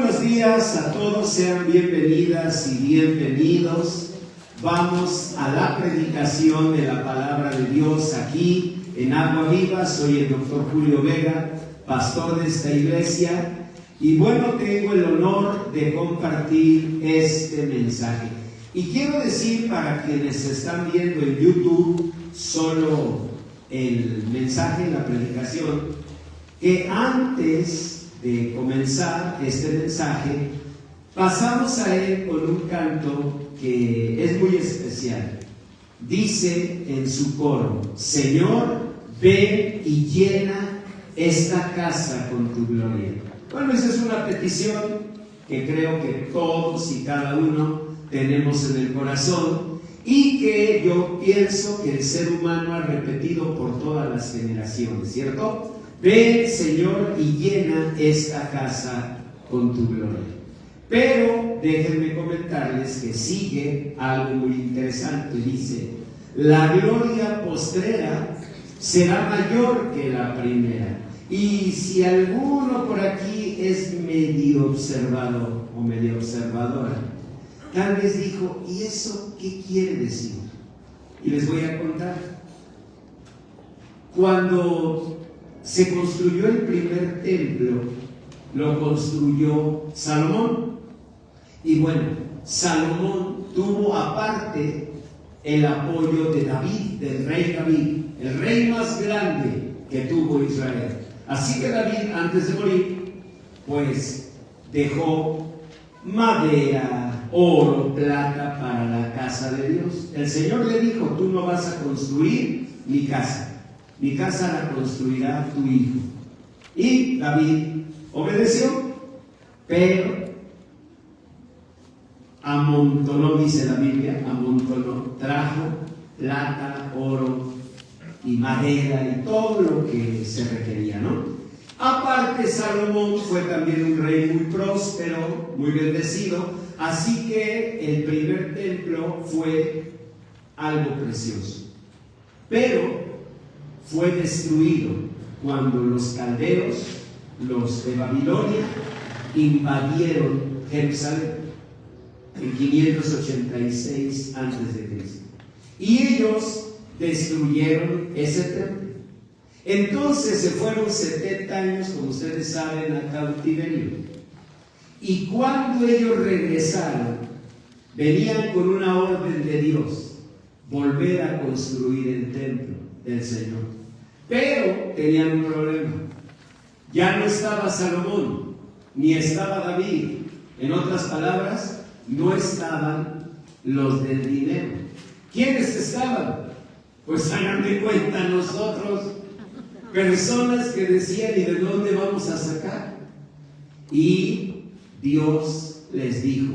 buenos días a todos, sean bienvenidas y bienvenidos. Vamos a la predicación de la palabra de Dios aquí en Agua Viva. Soy el doctor Julio Vega, pastor de esta iglesia, y bueno, tengo el honor de compartir este mensaje. Y quiero decir para quienes están viendo en YouTube solo el mensaje, la predicación, que antes de comenzar este mensaje, pasamos a él con un canto que es muy especial. Dice en su coro: Señor, ven y llena esta casa con tu gloria. Bueno, esa es una petición que creo que todos y cada uno tenemos en el corazón y que yo pienso que el ser humano ha repetido por todas las generaciones, ¿cierto? Ven, Señor, y llena esta casa con tu gloria. Pero déjenme comentarles que sigue algo muy interesante. Dice: la gloria postrera será mayor que la primera. Y si alguno por aquí es medio observador o medio observadora, tal vez dijo: ¿y eso qué quiere decir? Y les voy a contar. Cuando se construyó el primer templo, lo construyó Salomón. Y bueno, Salomón tuvo aparte el apoyo de David, del rey David, el rey más grande que tuvo Israel. Así que David, antes de morir, pues dejó madera, oro, plata para la casa de Dios. El Señor le dijo: tú no vas a construir mi casa la construirá tu hijo. Y David obedeció, pero amontonó, dice la Biblia, trajo plata, oro y madera y todo lo que se requería, ¿no? Aparte, Salomón fue también un rey muy próspero, muy bendecido, así que el primer templo fue algo precioso. Pero fue destruido cuando los caldeos, los de Babilonia, invadieron Jerusalén en 586 a.C. y ellos destruyeron ese templo. Entonces se fueron 70 años, como ustedes saben, a cautiverio. Y cuando ellos regresaron, venían con una orden de Dios: volver a construir el templo del Señor. Pero tenían un problema. Ya no estaba Salomón, ni estaba David. En otras palabras, no estaban los del dinero. ¿Quiénes estaban? Pues hagan de cuenta nosotros, personas que decían: ¿y de dónde vamos a sacar? Y Dios les dijo: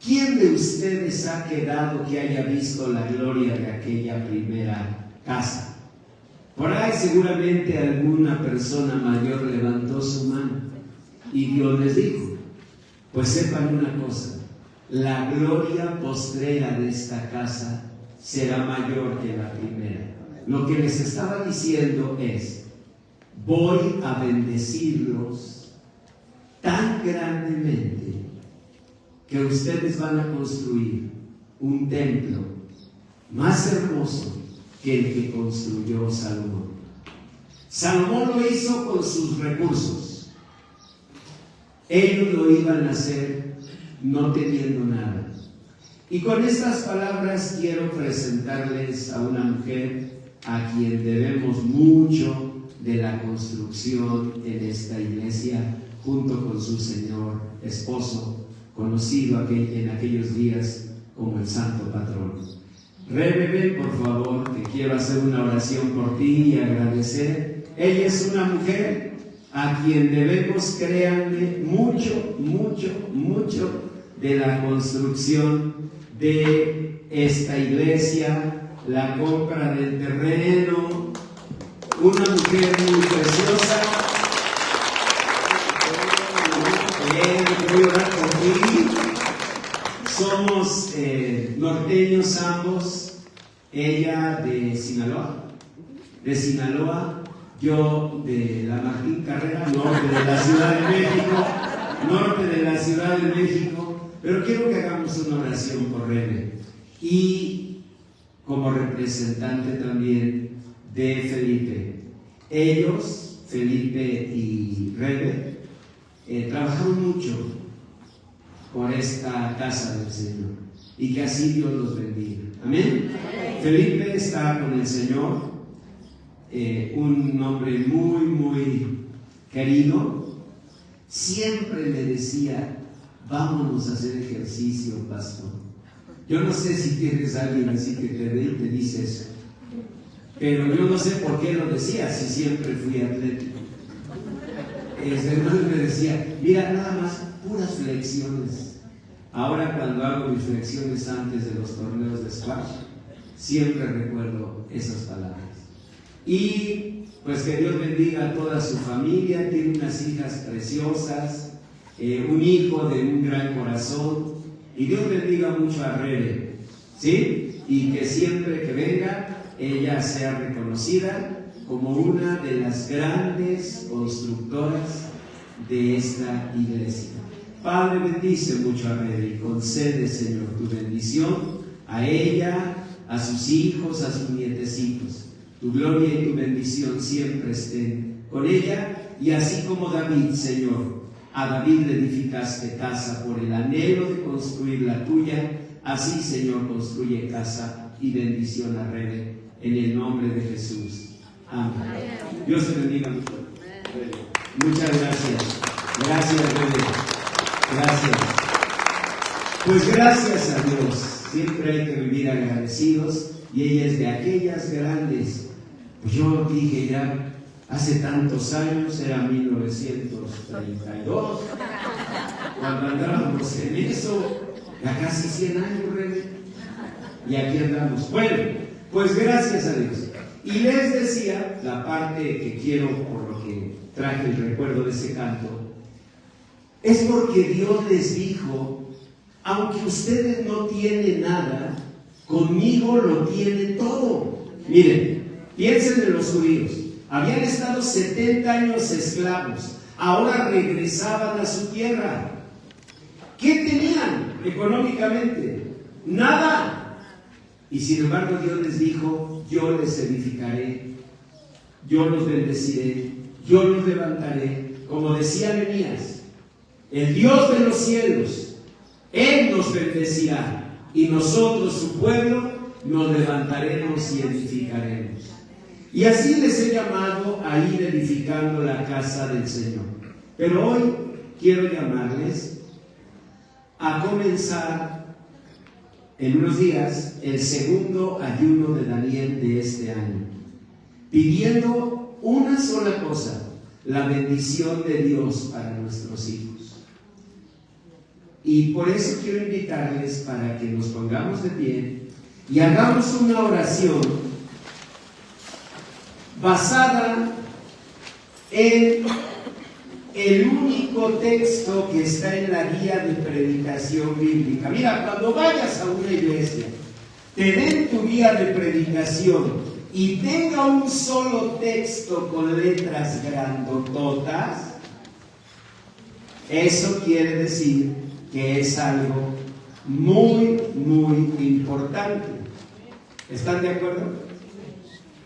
¿quién de ustedes ha quedado que haya visto la gloria de aquella primera casa? Por ahí seguramente alguna persona mayor levantó su mano y Dios les dijo: pues sepan una cosa, la gloria postrera de esta casa será mayor que la primera. Lo que les estaba diciendo es: voy a bendecirlos tan grandemente que ustedes van a construir un templo más hermoso que el que construyó Salomón. Salomón lo hizo con sus recursos. Ellos lo iban a hacer no teniendo nada. Y con estas palabras quiero presentarles a una mujer a quien debemos mucho de la construcción en esta iglesia, junto con su señor esposo, conocido en aquellos días como el santo patrón. Rebe, por favor, que quiero hacer una oración por ti y agradecer. Ella es una mujer a quien debemos, créanme, mucho de la construcción de esta iglesia, la compra del terreno. Una mujer muy preciosa. Voy a orar por ti. Somos norteños ambos, ella de Sinaloa, yo de la Martín Carrera, norte de la Ciudad de México, norte de la Ciudad de México, pero quiero que hagamos una oración por Rebe y como representante también de Felipe. Ellos, Felipe y Rebe, trabajaron mucho por esta casa del Señor y que así Dios los bendiga. Amén. Felipe está con el Señor, un hombre muy, muy querido. Siempre le decía: vámonos a hacer ejercicio, pastor. Yo no sé si tienes a alguien así que te ve y te dice eso, pero yo no sé por qué lo decía, si siempre fui atlético. Entonces me decía: mira, nada más puras flexiones. Ahora cuando hago mis flexiones antes de los torneos de squash, siempre recuerdo esas palabras. Y pues que Dios bendiga a toda su familia. Tiene unas hijas preciosas, un hijo de un gran corazón, y Dios bendiga mucho a Rebe, ¿sí? Y que siempre que venga ella sea reconocida como una de las grandes constructoras de esta iglesia. Padre, bendice mucho a Rebe y concede, Señor, tu bendición a ella, a sus hijos, a sus nietecitos. Tu gloria y tu bendición siempre estén con ella, y así como David, Señor, a David le edificaste casa por el anhelo de construir la tuya, así, Señor, construye casa y bendición a Rebe, en el nombre de Jesús. Amén. Dios te bendiga mucho. Muchas gracias. Gracias, Rebe. Gracias. Pues gracias a Dios. Siempre hay que vivir agradecidos, y ella es de aquellas grandes. Pues yo dije ya, hace tantos años, era 1932, cuando andábamos en eso, ya casi 100 años, Rebe, y aquí andamos. Bueno, pues gracias a Dios. Y les decía, la parte que quiero, por lo que traje el recuerdo de ese canto, es porque Dios les dijo: aunque ustedes no tienen nada, conmigo lo tienen todo. Miren, piensen en los judíos. Habían estado 70 años esclavos, ahora regresaban a su tierra. ¿Qué tenían económicamente? Nada. Y sin embargo Dios les dijo: yo les edificaré, yo los bendeciré, yo los levantaré. Como decía Nehemías, el Dios de los cielos, Él nos bendecirá, y nosotros, su pueblo, nos levantaremos y edificaremos. Y así les he llamado a ir edificando la casa del Señor. Pero hoy quiero llamarles a comenzar en unos días el segundo ayuno de Daniel de este año, pidiendo una sola cosa: la bendición de Dios para nuestros hijos. Y por eso quiero invitarles para que nos pongamos de pie y hagamos una oración basada en el único texto que está en la guía de predicación bíblica. Mira, cuando vayas a una iglesia, te den tu guía de predicación y tenga un solo texto con letras grandototas, eso quiere decir que es algo muy, muy importante. ¿Están de acuerdo?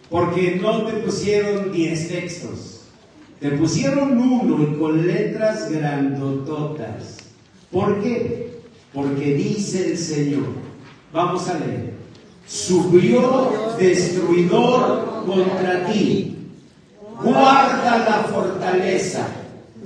Porque no te pusieron 10 textos, te pusieron uno y con letras grandototas. ¿Por qué? Porque dice el Señor, vamos a leer: subió destruidor contra ti, guarda la fortaleza,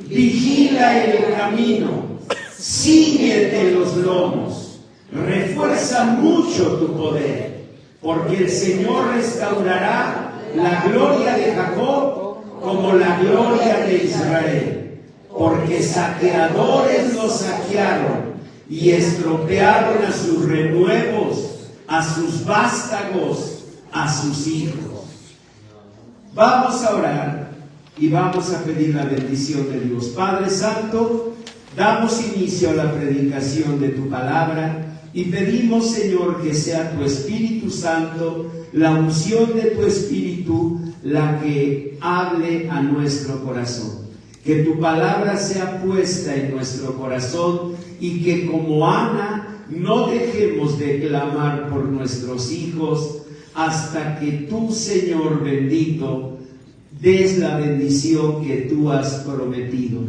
vigila el camino, síguete los lomos, refuerza mucho tu poder, porque el Señor restaurará la gloria de Jacob como la gloria de Israel, porque saqueadores los saquearon y estropearon a sus renuevos, a sus vástagos, a sus hijos. Vamos a orar y vamos a pedir la bendición de Dios. Padre Santo, damos inicio a la predicación de tu palabra y pedimos, Señor, que sea tu Espíritu Santo, la unción de tu Espíritu, la que hable a nuestro corazón. que tu palabra sea puesta en nuestro corazón y que como Ana no dejemos de clamar por nuestros hijos hasta que tú, Señor bendito, des la bendición que tú has prometido.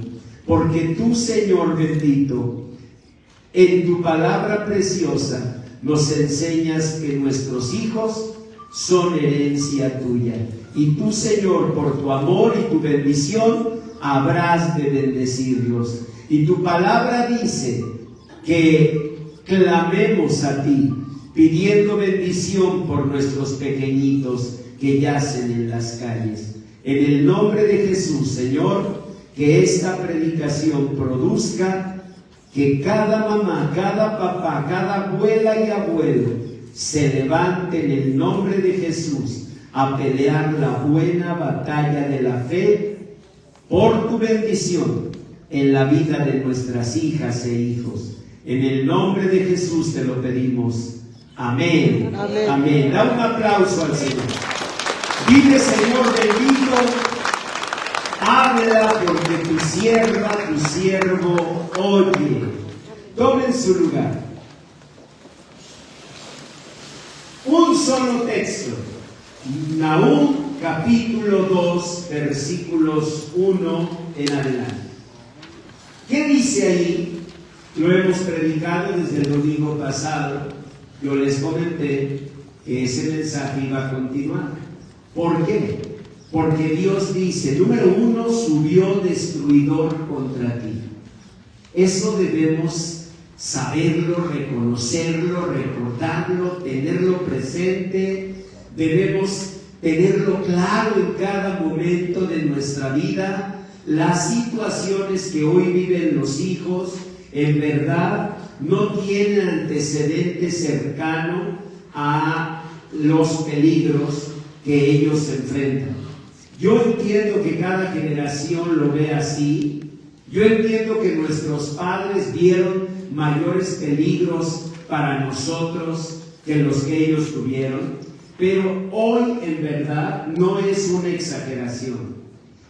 Porque tú, Señor bendito, en tu palabra preciosa nos enseñas que nuestros hijos son herencia tuya. Y tú, Señor, por tu amor y tu bendición, habrás de bendecirlos. Y tu palabra dice que clamemos a ti, pidiendo bendición por nuestros pequeñitos que yacen en las calles. En el nombre de Jesús, Señor, que esta predicación produzca que cada mamá, cada papá, cada abuela y abuelo se levante en el nombre de Jesús a pelear la buena batalla de la fe por tu bendición en la vida de nuestras hijas e hijos. En el nombre de Jesús te lo pedimos. Amén. Amén. Amén. Da un aplauso al Señor. Dile, Señor bendito, habla porque tu sierva, tu siervo oye. Tomen su lugar. Un solo texto. Nahum capítulo 2, versículos 1 en adelante. ¿Qué dice ahí? Lo hemos predicado desde el domingo pasado. Yo les comenté que ese mensaje iba a continuar. ¿Por qué? Porque Dios dice, número 1, subió destruidor contra ti. Eso debemos saberlo, reconocerlo, recordarlo, tenerlo presente. Debemos tenerlo claro en cada momento de nuestra vida. Las situaciones que hoy viven los hijos, en verdad, no tienen antecedente cercano a los peligros que ellos se enfrentan. Yo entiendo que cada generación lo ve así. Yo entiendo que nuestros padres vieron mayores peligros para nosotros que los que ellos tuvieron. Pero hoy en verdad no es una exageración.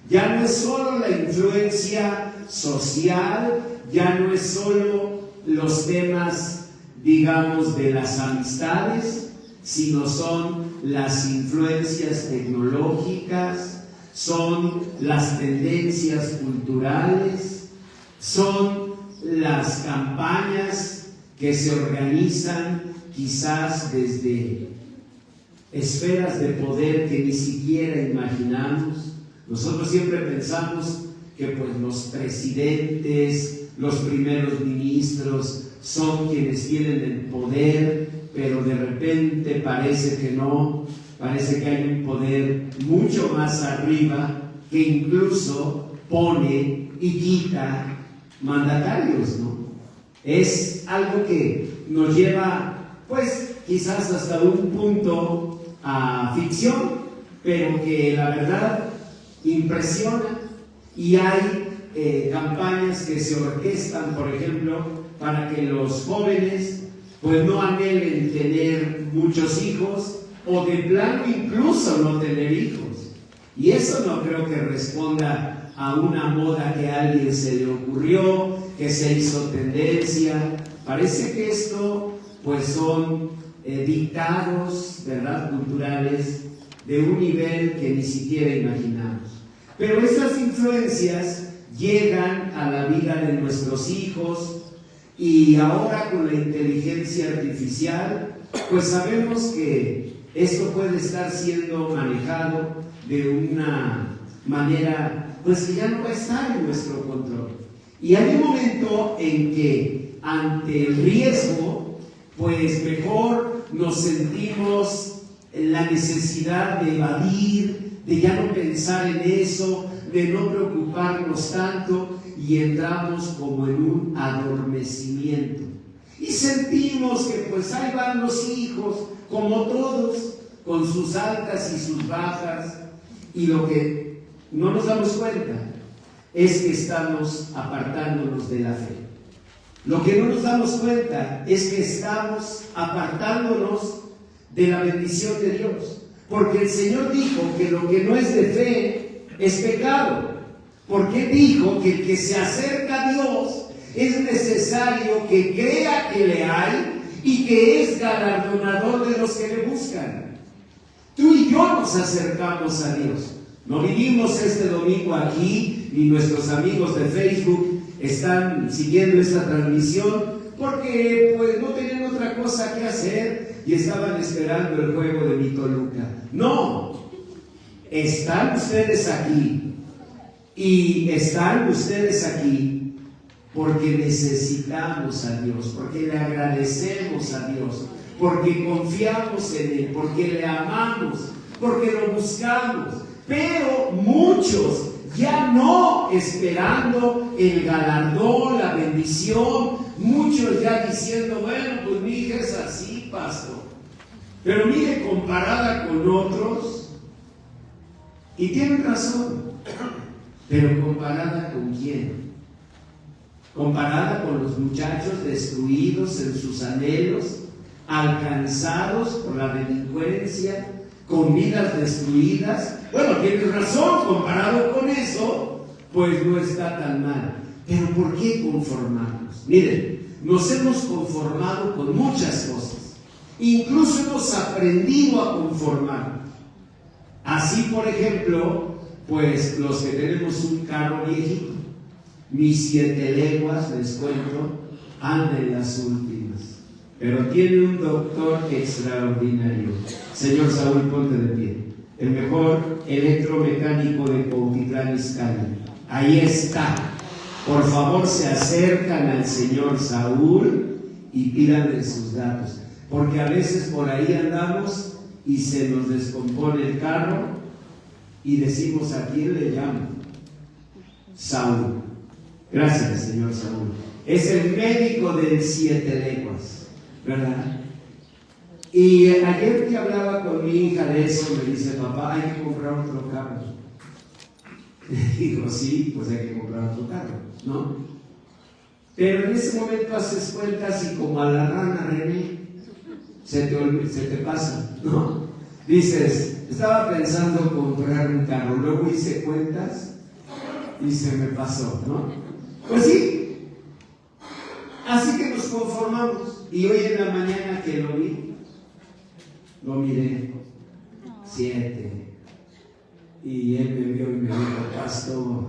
Ya no es solo la influencia social, ya no es solo los temas, digamos, de las amistades, sino son las influencias tecnológicas, son las tendencias culturales, son las campañas que se organizan quizás desde esferas de poder que ni siquiera imaginamos. Nosotros siempre pensamos que pues los presidentes, los primeros ministros son quienes tienen el poder, pero de repente parece que no, parece que hay un poder mucho más arriba que incluso pone y quita mandatarios, ¿no? Es algo que nos lleva, pues, quizás hasta un punto a ficción, pero que la verdad impresiona. Y hay campañas que se orquestan, por ejemplo, para que los jóvenes pues no anhelen tener muchos hijos o de plano incluso no tener hijos. Y eso no creo que responda a una moda que a alguien se le ocurrió, que se hizo tendencia. Parece que esto pues son dictados, ¿verdad?, culturales de un nivel que ni siquiera imaginamos. Pero esas influencias llegan a la vida de nuestros hijos, y ahora con la inteligencia artificial, pues sabemos que esto puede estar siendo manejado de una manera, pues que ya no va a estar en nuestro control. Y hay un momento en que ante el riesgo, pues mejor nos sentimos la necesidad de evadir, de ya no pensar en eso, de no preocuparnos tanto, y entramos como en un adormecimiento. Y sentimos que pues ahí van los hijos, como todos, con sus altas y sus bajas, y lo que no nos damos cuenta es que estamos apartándonos de la fe. Lo que no nos damos cuenta es que estamos apartándonos de la bendición de Dios. Porque el Señor dijo que lo que no es de fe es pecado. Porque dijo que el que se acerca a Dios es necesario que crea que le hay y que es galardonador de los que le buscan. Tú y yo nos acercamos a Dios. No vinimos este domingo aquí, ni nuestros amigos de Facebook están siguiendo esta transmisión porque pues no tenían otra cosa que hacer y estaban esperando el juego de mi Toluca. No, están ustedes aquí y están ustedes aquí porque necesitamos a Dios, porque le agradecemos a Dios, porque confiamos en Él, porque le amamos, porque lo buscamos. Pero muchos ya no esperando el galardón, la bendición, muchos ya diciendo, bueno, pues mi hija es así, pastor. Pero mire, comparada con otros, y tienen razón, pero comparada con quién? Comparada con los muchachos destruidos en sus anhelos, alcanzados por la delincuencia, con vidas destruidas. Bueno, tienes razón, comparado con eso, pues no está tan mal. Pero ¿por qué conformarnos? Miren, nos hemos conformado con muchas cosas. Incluso hemos aprendido a conformarnos. Así, por ejemplo, pues los que tenemos un carro viejito, mis 7 leguas, les cuento, anda en las últimas. Pero tiene un doctor extraordinario. Señor Saúl, ponte de pie. El mejor electromecánico de Cuautitlán Izcalli. Ahí está. Por favor, se acercan al señor Saúl y pídanle sus datos. Porque a veces por ahí andamos y se nos descompone el carro y decimos, ¿a quién le llamo? Saúl. Gracias, señor Saúl. Es el médico del 7 leguas, ¿verdad? Y ayer que hablaba con mi hija de eso, me dice, papá, hay que comprar otro carro. Digo, sí, pues hay que comprar otro carro, ¿no? Pero en ese momento haces cuentas y como a la rana, René, se te pasa, ¿no? Dices, estaba pensando comprar un carro, luego hice cuentas y se me pasó, ¿no? Pues sí, así que nos conformamos. Y hoy en la mañana que lo miré, 7. Y él me vio y me dijo, pastor.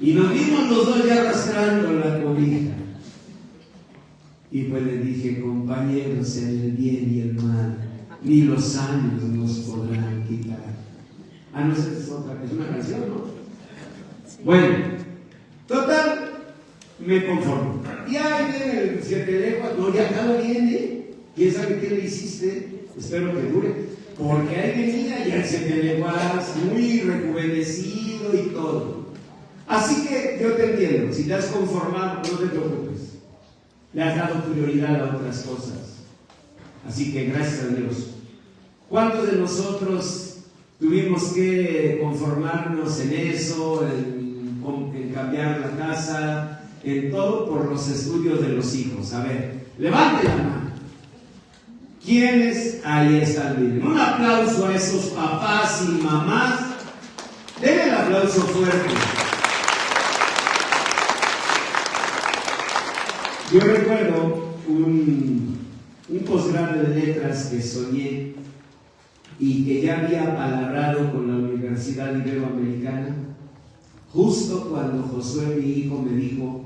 Y nos vimos los dos ya arrastrando la cobija. Y pues le dije, compañeros, en el bien y el mal, ni los años nos podrán quitar. Ah, no sé, es una canción, ¿no? Bueno, total, me conformo. Ya viene el 7 leguas, no, ya acaba viene. ¿Quién sabe qué le hiciste? Espero que dure. Porque ahí venía ya el 7 leguas, muy rejuvenecido y todo. Así que yo te entiendo, si te has conformado, no te preocupes. Le has dado prioridad a otras cosas. Así que gracias a Dios. ¿Cuántos de nosotros tuvimos que conformarnos en eso, en cambiar la casa, en todo por los estudios de los hijos? A ver, levante la mano. ¿Quiénes? Ahí están, miren. Un aplauso a esos papás y mamás. Denle el aplauso fuerte. Yo recuerdo un posgrado de letras que soñé y que ya había palabrado con la Universidad Iberoamericana, justo cuando Josué, mi hijo, me dijo,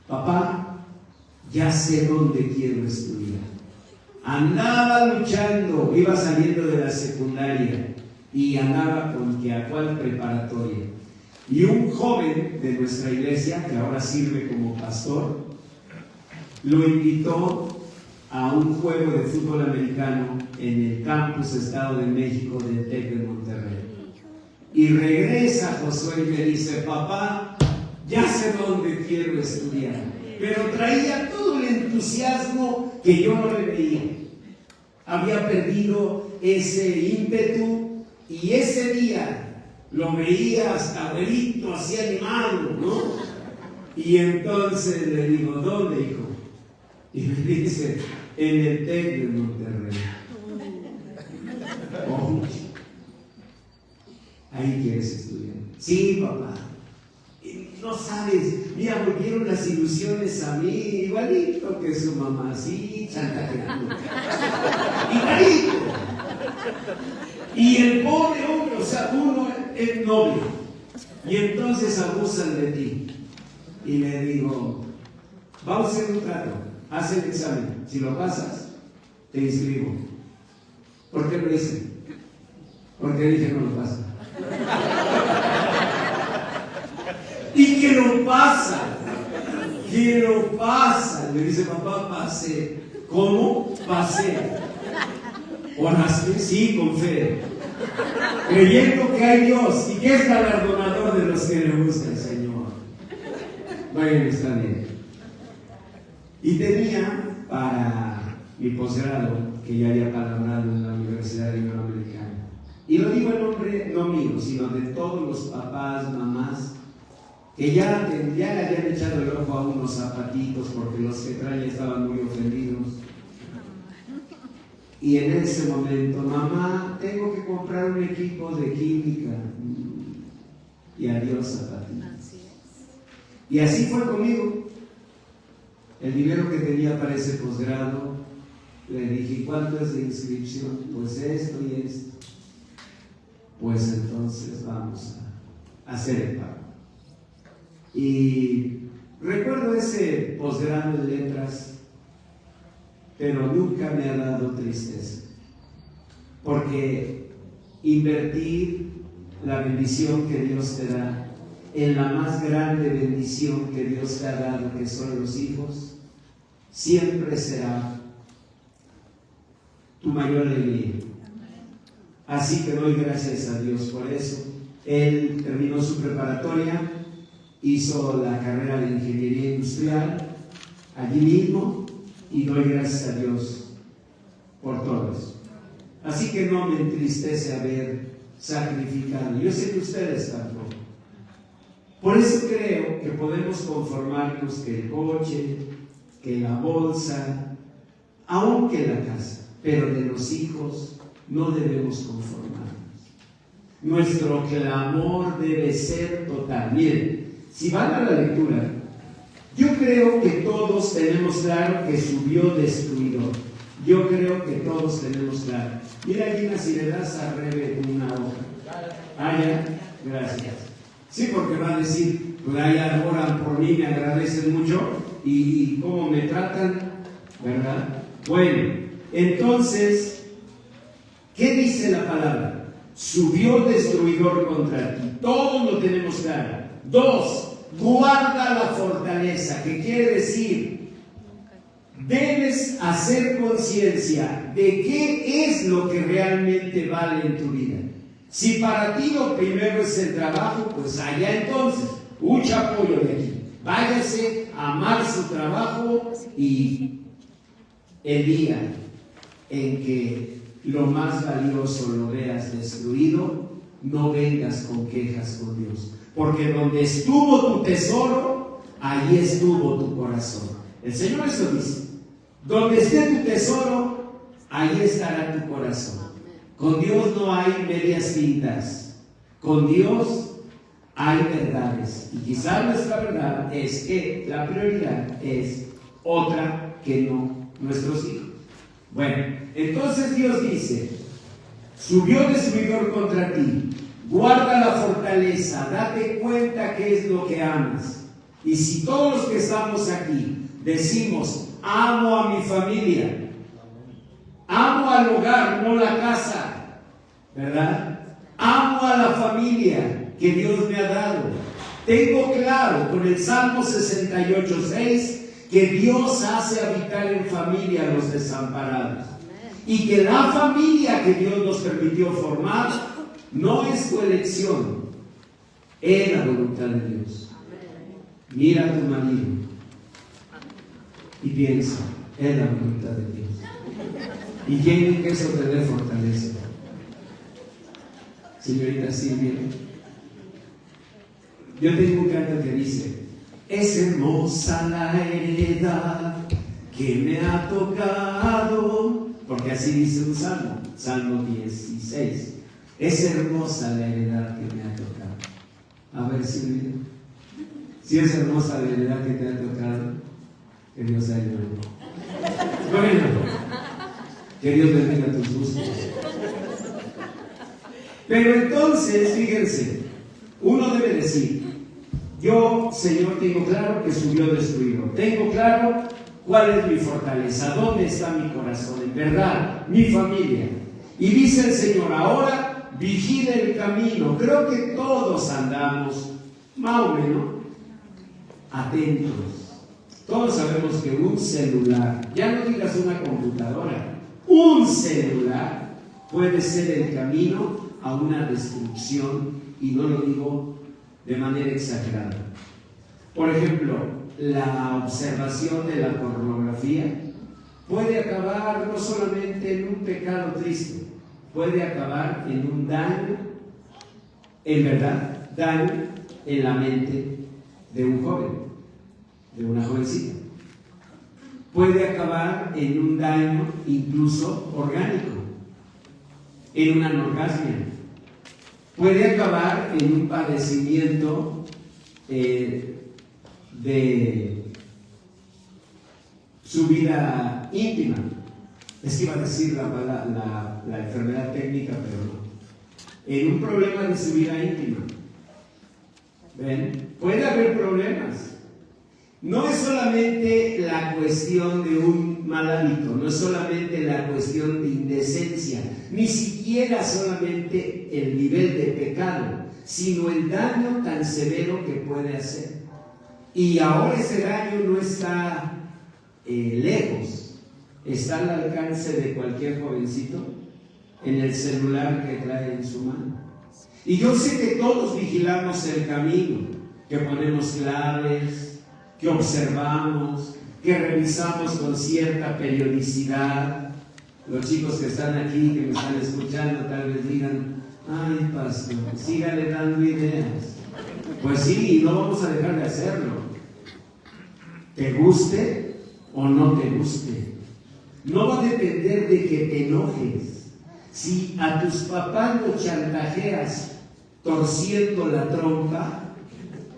papá, ya sé dónde quiero estudiar. Andaba luchando, iba saliendo de la secundaria y andaba con que a cuál preparatoria. Y un joven de nuestra iglesia, que ahora sirve como pastor, lo invitó a un juego de fútbol americano en el campus Estado de México del TEC de Monterrey. Y regresa Josué y me dice, papá, ya sé dónde quiero estudiar. Pero traía todo el entusiasmo que yo no le veía. Había perdido ese ímpetu y ese día lo veía hasta abuelito, así animado, ¿no? Y entonces le digo, ¿dónde, hijo? Y me dice, en el TEC de Monterrey. Oh, ahí quieres estudiar. Sí, papá. no sabes, mira, volvieron las ilusiones a mí, igualito que su mamá, sí, chantajeando. Igualito. Y el pobre hombre, o sea, uno es novio, y entonces abusan de ti. Y le digo, vamos a hacer un trato, haz el examen, si lo pasas, te inscribo. ¿Por qué lo hice? Porque dije no lo pasa. Y que lo pasa, le dice papá, pasé. ¿Cómo? Pasé. ¿Oraste? Sí, con fe, creyendo que hay Dios y que es galardonador de los que le buscan, Señor. Bueno, está bien. Y tenía para mi posgrado, que ya había palabrado en la Universidad Iberoamericana. Y lo digo en nombre no mío, sino de todos los papás, mamás, que ya le habían echado el ojo a unos zapatitos porque los que traían estaban muy ofendidos. Y en ese momento, mamá, tengo que comprar un equipo de química. Y adiós zapatitos. Y así fue conmigo. El dinero que tenía para ese posgrado, le dije, ¿cuánto es de inscripción? Pues esto y esto. Pues entonces vamos a hacer el pago. Y recuerdo ese posgrado de letras, pero nunca me ha dado tristeza, porque invertir la bendición que Dios te da en la más grande bendición que Dios te ha dado, que son los hijos, siempre será tu mayor alegría. Así que doy gracias a Dios por eso. Él terminó su preparatoria, hizo la carrera de ingeniería industrial allí mismo, y doy gracias a Dios por todo eso. Así que no me entristece haber sacrificado. Yo sé que ustedes tampoco. Por eso creo que podemos conformarnos que el coche, que la bolsa, aunque la casa, pero de los hijos no debemos conformarnos. Nuestro clamor debe ser total. Miren, si van a la lectura, yo creo que todos tenemos claro que subió destruidor. Yo creo que todos tenemos claro. Mira, Gina, si le das a Rebe una hoja. Ah, ya, gracias. Sí, porque va a decir, pues allá oran por mí, me agradecen mucho, y cómo me tratan, ¿verdad? Bueno, entonces, ¿qué dice la palabra? Subió destruidor contra ti. Todos lo tenemos claro. 2, guarda la fortaleza, que quiere decir, debes hacer conciencia de qué es lo que realmente vale en tu vida. Si para ti lo primero es el trabajo, pues allá entonces, mucho apoyo de aquí. Váyase a amar su trabajo, y el día en que lo más valioso lo veas destruido, no vengas con quejas con Dios. Porque donde estuvo tu tesoro, ahí estuvo tu corazón. El Señor eso dice. Donde esté tu tesoro, ahí estará tu corazón. Con Dios no hay medias tintas. Con Dios hay verdades. Y quizás nuestra verdad es que la prioridad es otra que no nuestros hijos. Bueno, entonces Dios dice, subió destruidor contra ti. Guarda la fortaleza, date cuenta qué es lo que amas. Y si todos los que estamos aquí decimos, amo a mi familia, amo al hogar, no la casa, ¿verdad? Amo a la familia que Dios me ha dado. Tengo claro con el Salmo 68:6 que Dios hace habitar en familia a los desamparados. Y que la familia que Dios nos permitió formar no es tu elección, es la voluntad de Dios. Mira a tu marido y piensa, es la voluntad de Dios. Y quieren que eso te dé fortaleza. Señorita Silvia, yo tengo un canto que dice, es hermosa la heredad que me ha tocado, porque así dice un salmo, Salmo 16. Es hermosa la heredad que me ha tocado. A ver, Silvia. Si es hermosa la heredad que te ha tocado, que Dios ayude. Bueno, que Dios bendiga tus gustos. Pero entonces, fíjense, uno debe decir: yo, Señor, tengo claro que subió destruido, tengo claro cuál es mi fortaleza, dónde está mi corazón, en verdad, mi familia. Y dice el Señor: ahora vigila el camino. Creo que todos andamos más o menos atentos. Todos sabemos que un celular, ya no digas una computadora, un celular puede ser el camino a una destrucción, y no lo digo de manera exagerada. Por ejemplo, la observación de la pornografía puede acabar no solamente en un pecado triste, puede acabar en un daño, en verdad, daño en la mente de un joven, de una jovencita. Puede acabar en un daño incluso orgánico, en una anorgasmia. Puede acabar en un padecimiento de su vida íntima. Es que iba a decir la enfermedad técnica, pero no. En un problema de su vida íntima. ¿Ven? Puede haber problemas. No es solamente la cuestión de un mal hábito, no es solamente la cuestión de indecencia, ni siquiera solamente el nivel de pecado, sino el daño tan severo que puede hacer. Y ahora ese daño no está lejos, está al alcance de cualquier jovencito en el celular que trae en su mano. Y yo sé que todos vigilamos el camino, que ponemos claves, que observamos, que revisamos con cierta periodicidad. Los chicos que están aquí, que me están escuchando, tal vez digan: ay, pastor, sígale dando ideas. Pues sí, y no vamos a dejar de hacerlo, te guste o no te guste. No va a depender de que te enojes. Si a tus papás los chantajeas torciendo la trompa,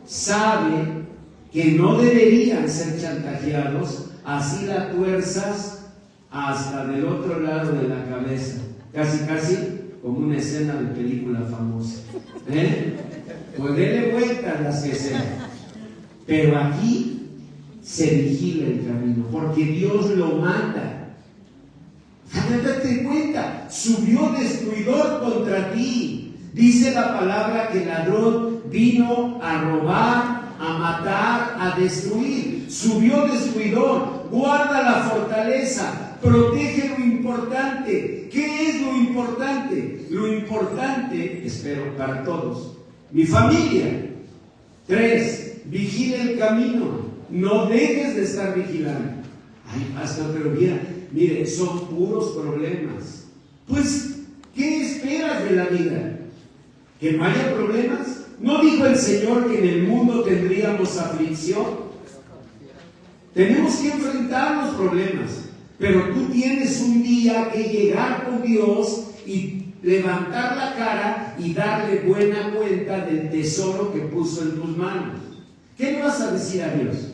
sabe que no deberían ser chantajeados, así la tuerzas hasta del otro lado de la cabeza, casi como una escena de película famosa. Pues dele vueltas las que sean, pero aquí se vigila el camino, porque Dios lo manda. Date cuenta, subió destruidor contra ti. Dice la palabra que el ladrón vino a robar, a matar, a destruir. Subió destruidor. Guarda la fortaleza, protege lo importante. ¿Qué es lo importante? Lo importante, espero para todos, mi familia. 3, vigila el camino. No dejes de estar vigilando. Ay, pastor, pero mire, son puros problemas. Pues, ¿qué esperas de la vida? ¿Que no haya problemas? ¿No dijo el Señor que en el mundo tendríamos aflicción? Tenemos que enfrentar los problemas, pero tú tienes un día que llegar con Dios y levantar la cara y darle buena cuenta del tesoro que puso en tus manos. ¿Qué le vas a decir a Dios?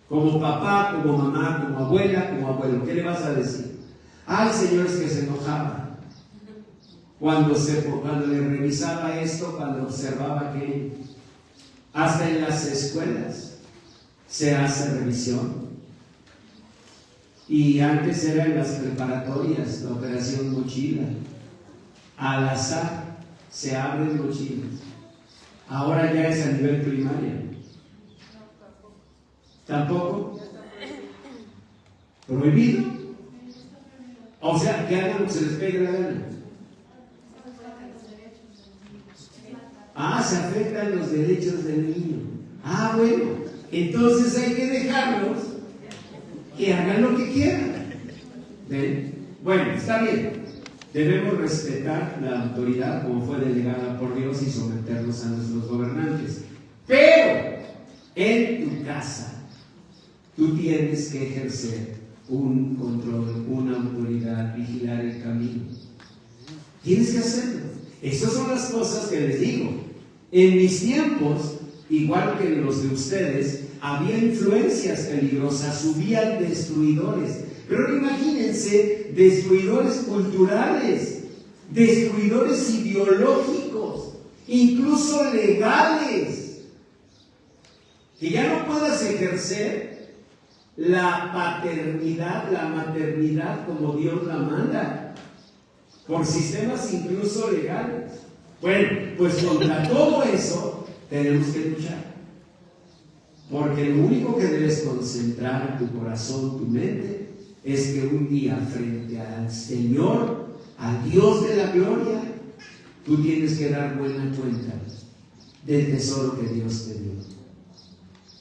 Como papá, como mamá, como abuela, como abuelo, ¿qué le vas a decir? Al Señor es que se enojaba cuando le revisaba esto, cuando observaba que hasta en las escuelas se hace revisión. Y antes era en las preparatorias, la operación mochila. Al azar se abren mochilas. Ahora ya es a nivel primaria. ¿Tampoco? ¿Prohibido? O sea, que hagan lo que se les pegue la gana. Se afectan los derechos del niño. Bueno, entonces hay que dejarlos que hagan lo que quieran. ¿Ven? Bueno, está bien. Debemos respetar la autoridad como fue delegada por Dios y someternos a nuestros gobernantes. Pero en tu casa tú tienes que ejercer un control, una autoridad, vigilar el camino. Tienes que hacerlo. Esas son las cosas que les digo. En mis tiempos, igual que los de ustedes, había influencias peligrosas, subían destruidores. Pero imagínense, destruidores culturales, destruidores ideológicos, incluso legales, que ya no puedas ejercer la paternidad, la maternidad como Dios la manda, por sistemas incluso legales. Bueno, pues contra todo eso tenemos que luchar, porque lo único que debes concentrar tu corazón, tu mente, es que un día frente al Señor, al Dios de la gloria, tú tienes que dar buena cuenta del tesoro que Dios te dio.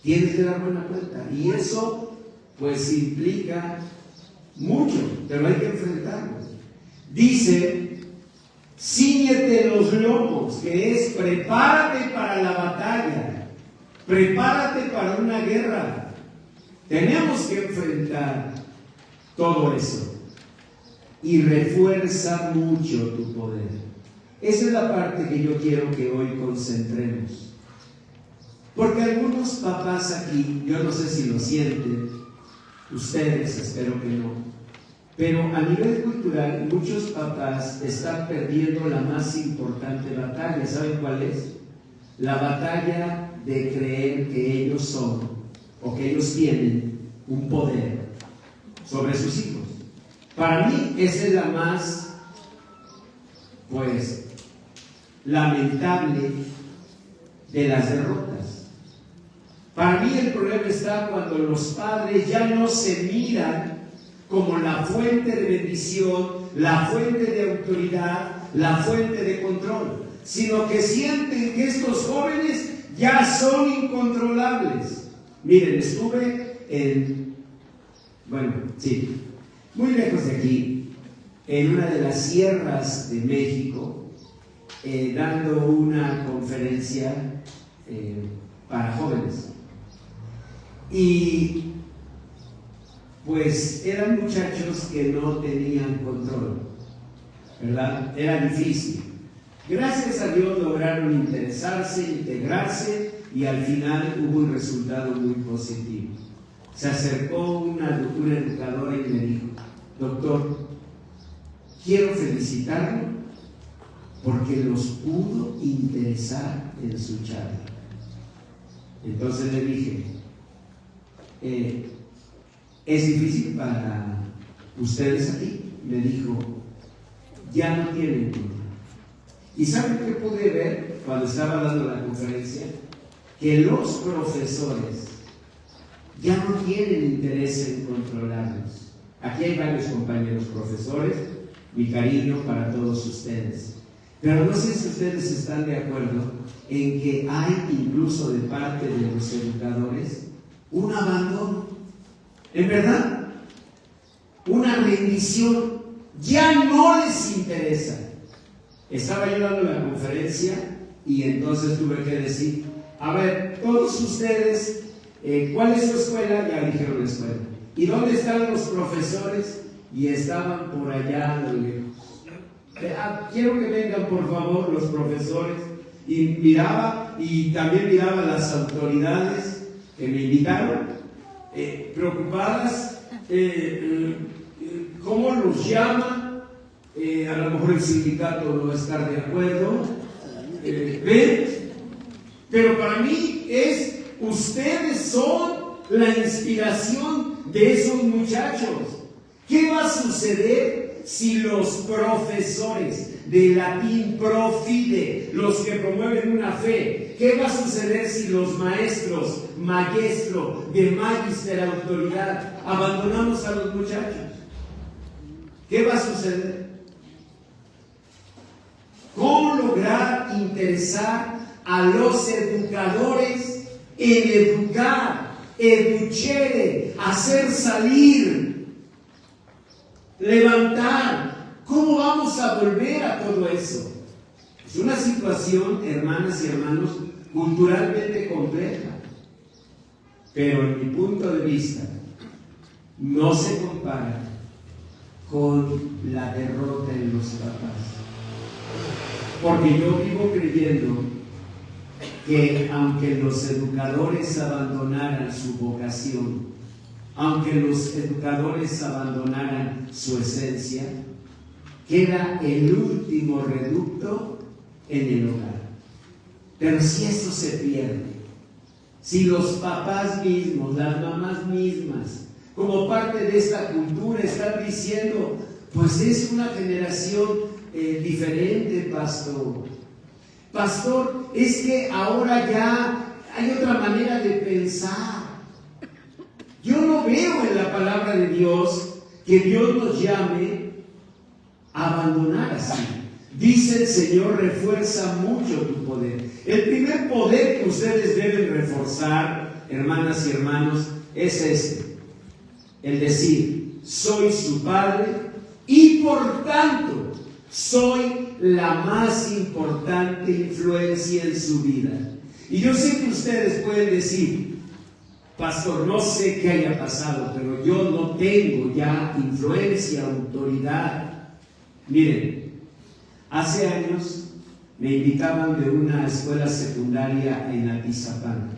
Tienes que dar buena cuenta, y eso pues implica mucho, pero hay que enfrentarlo. Dice: cíñete los lomos, que es prepárate para la batalla, prepárate para una guerra. Tenemos que enfrentar todo eso, y refuerza mucho tu poder. Esa es la parte que yo quiero que hoy concentremos, porque algunos papás aquí, yo no sé si lo sienten, ustedes espero que no, pero a nivel cultural muchos papás están perdiendo la más importante batalla. ¿Saben cuál es? La batalla de creer que ellos son, o que ellos tienen un poder sobre sus hijos. Para mí esa es la más, pues, lamentable de las derrotas. Para mí el problema está cuando los padres ya no se miran como la fuente de bendición, la fuente de autoridad, la fuente de control, sino que sienten que estos jóvenes ya son incontrolables. Miren, estuve muy lejos de aquí, en una de las sierras de México, dando una conferencia para jóvenes. Y pues eran muchachos que no tenían control, ¿verdad? Era difícil. Gracias a Dios lograron interesarse, integrarse, y al final hubo un resultado muy positivo. Se acercó una educadora y me dijo: doctor, quiero felicitarlo porque los pudo interesar en su charla. Entonces le dije: ¿es difícil para ustedes aquí? Me dijo: ya no tienen control. ¿Y saben qué pude ver cuando estaba dando la conferencia? Que los profesores ya no tienen interés en controlarlos. Aquí hay varios compañeros profesores, mi cariño para todos ustedes. Pero no sé si ustedes están de acuerdo en que hay incluso de parte de los educadores un abandono, en verdad, una rendición. Ya no les interesa. Estaba yo dando la conferencia y entonces tuve que decir: a ver, todos ustedes, ¿cuál es su escuela? Ya dijeron la escuela. ¿Y dónde están los profesores? Y estaban por allá a lo lejos. Quiero que vengan por favor los profesores. Y miraba, y también miraba a las autoridades que me invitaron, preocupadas, ¿cómo los llama? A lo mejor el sindicato no va a estar de acuerdo, ¿ven? Pero para mí ustedes son la inspiración de esos muchachos. ¿Qué va a suceder si los profesores, de latín profide, los que promueven una fe, qué va a suceder si los maestros, maestro, de magister, autoridad, abandonamos a los muchachos? ¿Qué va a suceder? ¿Cómo lograr interesar a los educadores en educar, educere, hacer salir, levantar? ¿Cómo vamos a volver a todo eso? Es una situación, hermanas y hermanos, culturalmente compleja, pero en mi punto de vista no se compara con la derrota en los papás. Porque yo vivo creyendo que aunque los educadores abandonaran su vocación, aunque los educadores abandonaran su esencia, queda el último reducto en el hogar. Pero si eso se pierde, si los papás mismos, las mamás mismas, como parte de esta cultura, están diciendo, pues es una generación diferente, pastor. Pastor, es que ahora ya hay otra manera de pensar. Yo no veo en la palabra de Dios que Dios nos llame a abandonar así. Dice el Señor, refuerza mucho tu poder. El primer poder que ustedes deben reforzar, hermanas y hermanos, es este: el decir, soy su padre y por tanto soy la más importante influencia en su vida. Y yo sé que ustedes pueden decir, pastor, no sé qué haya pasado, pero yo no tengo ya influencia, autoridad. Miren, hace años me invitaban de una escuela secundaria en Atizapán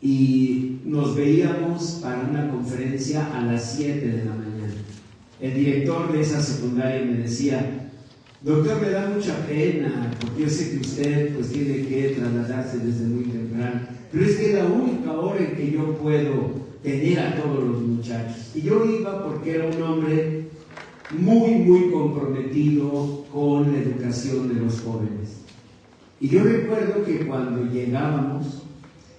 y nos veíamos para una conferencia a las 7 de la mañana. El director de esa secundaria me decía, doctor, me da mucha pena porque yo sé que usted pues tiene que trasladarse desde muy temprano, pero es que es la única hora en que yo puedo tener a todos los muchachos. Y yo iba porque era un hombre muy comprometido con la educación de los jóvenes. Y yo recuerdo que cuando llegábamos,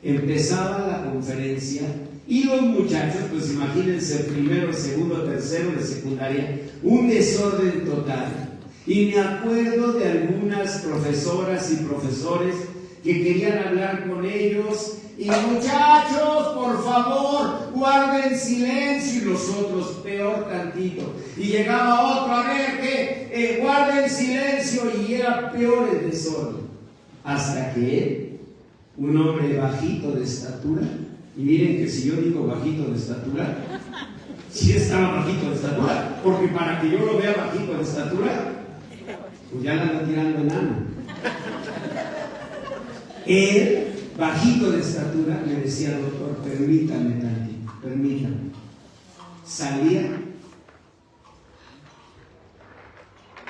empezaba la conferencia y los muchachos, pues imagínense, primero, segundo, tercero de secundaria, un desorden total. Y me acuerdo de algunas profesoras y profesores que querían hablar con ellos y muchachos, por favor, guarden silencio, y los otros peor tantito. Y llegaba otro, a ver que guarden silencio, y era peor el desorden. Hasta que un hombre bajito de estatura, y miren que si yo digo bajito de estatura, sí estaba bajito de estatura, porque para que yo lo vea bajito de estatura, pues ya la anda tirando enano. Él, bajito de estatura, me decía, doctor, permítame tantito, permítame. Salía,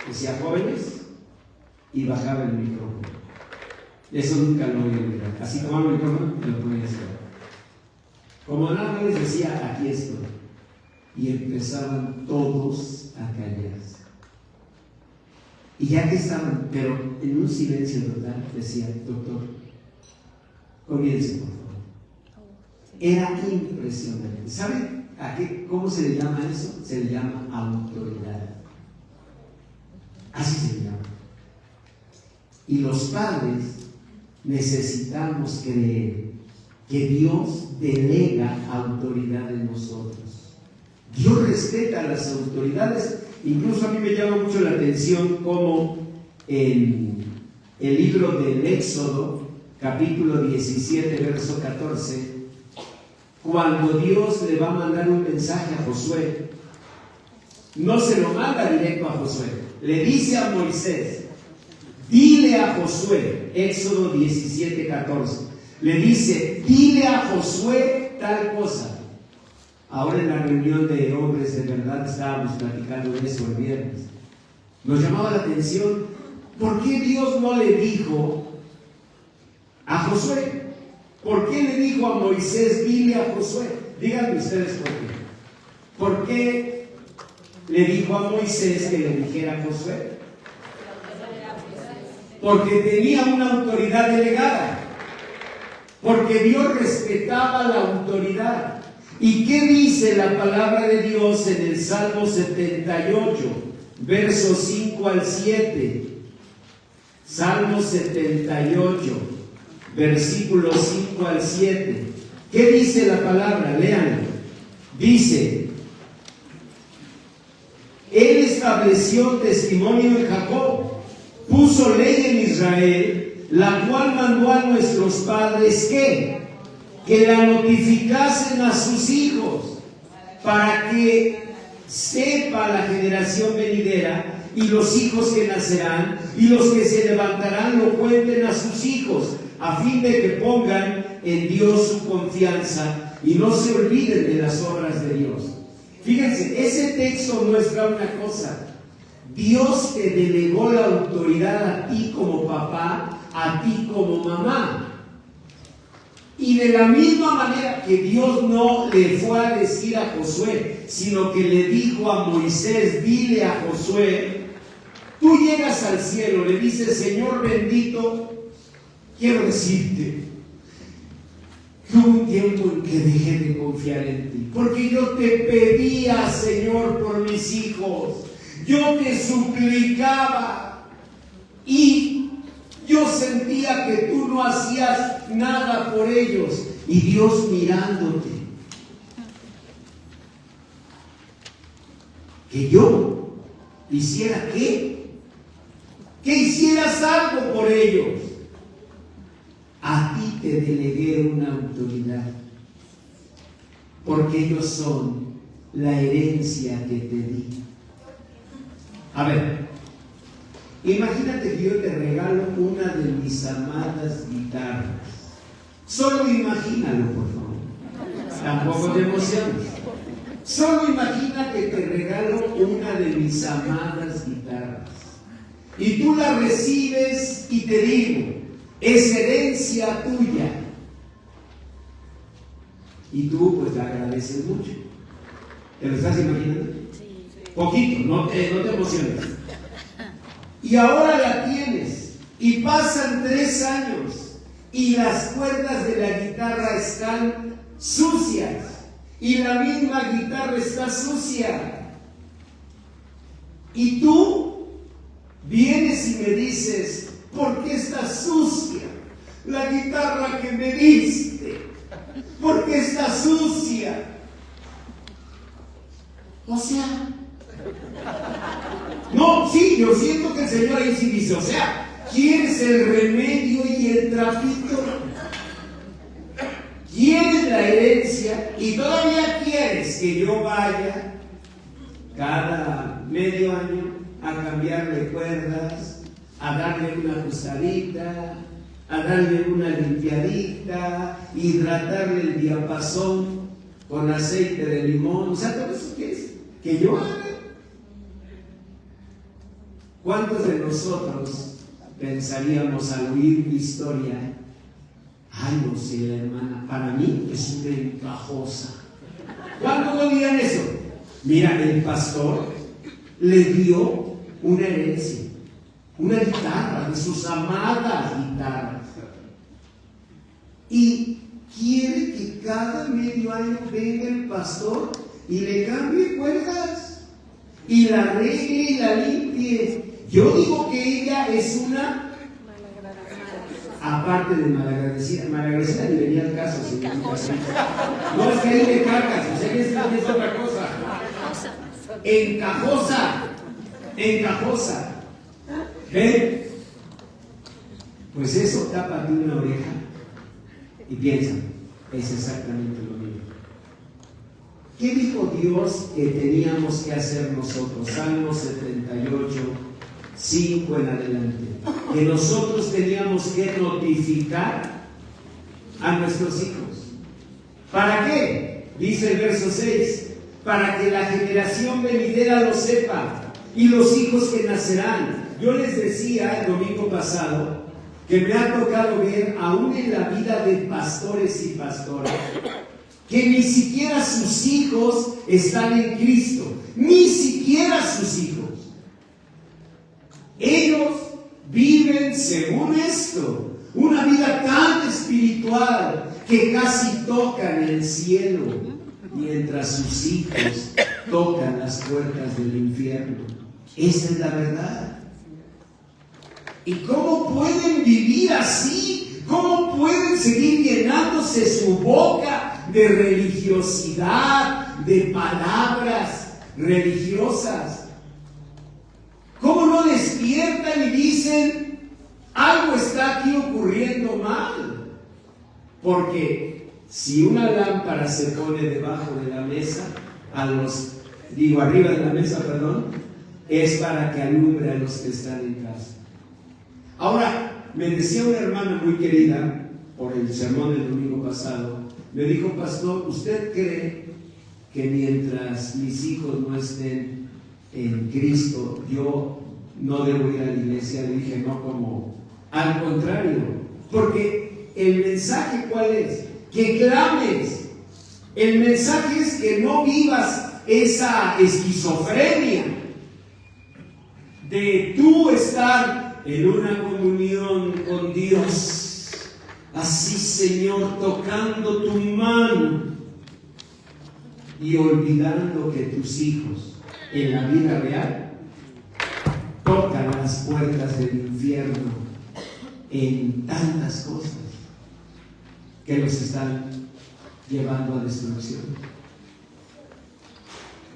decía, jóvenes, y bajaba el micrófono. Eso nunca lo voy a olvidar. Así tomaba el micrófono y lo ponía así. Como nada les decía, aquí estoy. Y empezaban todos a callarse. Y ya que estaban, pero en un silencio total, decía, doctor, comience por favor. Era impresionante. ¿Saben cómo se le llama eso? Se le llama autoridad. Así se le llama. Y los padres necesitamos creer que Dios delega autoridad en nosotros. Dios respeta a las autoridades. Incluso a mí me llama mucho la atención cómo en el libro del Éxodo, capítulo 17, verso 14, cuando Dios le va a mandar un mensaje a Josué, no se lo manda directo a Josué, le dice a Moisés, dile a Josué, Éxodo 17, 14, le dice, dile a Josué tal cosa. Ahora en la reunión de hombres de verdad estábamos platicando de eso el viernes. Nos llamaba la atención, ¿por qué Dios no le dijo a Josué? ¿Por qué le dijo a Moisés, dile a Josué? Díganme ustedes por qué. ¿Por qué le dijo a Moisés que le dijera a Josué? Porque tenía una autoridad delegada. Porque Dios respetaba la autoridad. ¿Y qué dice la palabra de Dios en el Salmo 78, versos 5 al 7? Salmo 78, versículos 5 al 7. ¿Qué dice la palabra? Lean. Dice, Él estableció testimonio en Jacob, puso ley en Israel, la cual mandó a nuestros padres que la notificasen a sus hijos, para que sepa la generación venidera y los hijos que nacerán, y los que se levantarán lo cuenten a sus hijos, a fin de que pongan en Dios su confianza y no se olviden de las obras de Dios. Fíjense, ese texto muestra una cosa. Dios te delegó la autoridad a ti como papá, a ti como mamá. Y de la misma manera que Dios no le fue a decir a Josué, sino que le dijo a Moisés, dile a Josué, tú llegas al cielo, le dices, Señor bendito, quiero decirte que hubo un tiempo en que dejé de confiar en ti, porque yo te pedía, Señor, por mis hijos, yo te suplicaba y yo sentía que tú no hacías nada por ellos. Y Dios mirándote, que yo hiciera ¿qué? Que hicieras algo por ellos. A ti te delegué una autoridad, porque ellos son la herencia que te di. A ver, imagínate que yo te regalo una de mis amadas guitarras. Solo imagínalo, por favor. Tampoco te emociones. Solo imagina que te regalo una de mis amadas guitarras. Y tú la recibes y te digo, es herencia tuya. Y tú pues la agradeces mucho. ¿Te lo estás imaginando? Poquito, no te emociones. Y ahora la tienes, y pasan 3 años, y las cuerdas de la guitarra están sucias, y la misma guitarra está sucia. Y tú vienes y me dices, ¿por qué está sucia la guitarra que me diste? ¿Por qué está sucia? O sea, no, sí, yo siento que el Señor ahí sí dice, o sea, ¿quieres el remedio y el trapito? ¿Quieres la herencia? Y todavía quieres que yo vaya cada medio año a cambiarle cuerdas, a darle una ajustadita, a darle una limpiadita, hidratarle el diapasón con aceite de limón. O sea, todo eso quieres que yo haga. ¿Cuántos de nosotros pensaríamos al oír mi historia? Ay, no sé, la hermana, para mí es una encajosa. ¿Cuántos no dirían eso? Mira, el pastor le dio una herencia, una guitarra, de sus amadas guitarras. Y quiere que cada medio año venga el pastor y le cambie cuerdas, y la arregle y la limpie. Yo digo que ella es una, aparte de malagradecida ni venía al caso. No, es que ahí le cargas, o sea que es otra cosa. Encajosa. ¿Ven? Pues eso, tápate una oreja y piensa, es exactamente lo mismo. ¿Qué dijo Dios que teníamos que hacer nosotros? Salmo 78, 5 en adelante. Que nosotros teníamos que notificar a nuestros hijos. ¿Para qué? Dice el verso 6. Para que la generación venidera lo sepa y los hijos que nacerán. Yo les decía el domingo pasado que me ha tocado ver aún en la vida de pastores y pastoras que ni siquiera sus hijos están en Cristo, ni siquiera sus hijos. Ellos viven, según esto, una vida tan espiritual que casi tocan el cielo, mientras sus hijos tocan las puertas del infierno. Esa es la verdad. ¿Y cómo pueden vivir así? ¿Cómo pueden seguir llenándose su boca de religiosidad, de palabras religiosas? ¿Cómo no despiertan y dicen, algo está aquí ocurriendo mal? Porque si una lámpara se pone debajo de la mesa, arriba de la mesa, es para que alumbre a los que están en casa. Ahora, me decía una hermana muy querida, por el sermón del domingo pasado, me dijo: pastor, ¿usted cree que mientras mis hijos no estén en Cristo, yo no debo ir a la iglesia? Le dije: no, como al contrario, porque el mensaje, ¿cuál es? Que clames. El mensaje es que no vivas esa esquizofrenia de tú estar en una comunión con Dios, así, Señor, tocando tu mano, y olvidando que tus hijos en la vida real tocan las puertas del infierno en tantas cosas que los están llevando a destrucción.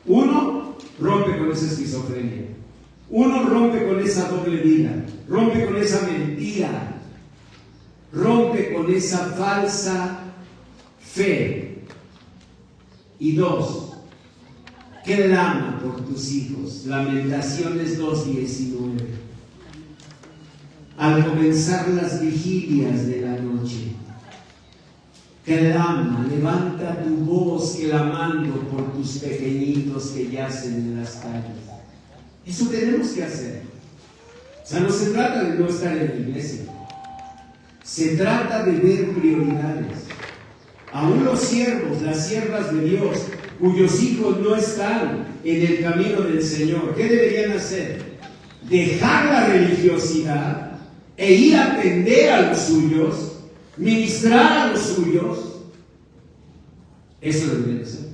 Uno rompe con esa esquizofrenia, uno rompe con esa doble vida, rompe con esa mentira, rompe con esa falsa fe. Y dos, clama por tus hijos. Lamentaciones 2:19. Al comenzar las vigilias de la noche, clama, levanta tu voz clamando por tus pequeñitos que yacen en las calles. Eso tenemos que hacer. O sea, no se trata de no estar en la iglesia, se trata de ver prioridades. Aún los siervos, las siervas de Dios, cuyos hijos no están en el camino del Señor, ¿qué deberían hacer? Dejar la religiosidad e ir a atender a los suyos, ministrar a los suyos. Eso deberían hacer.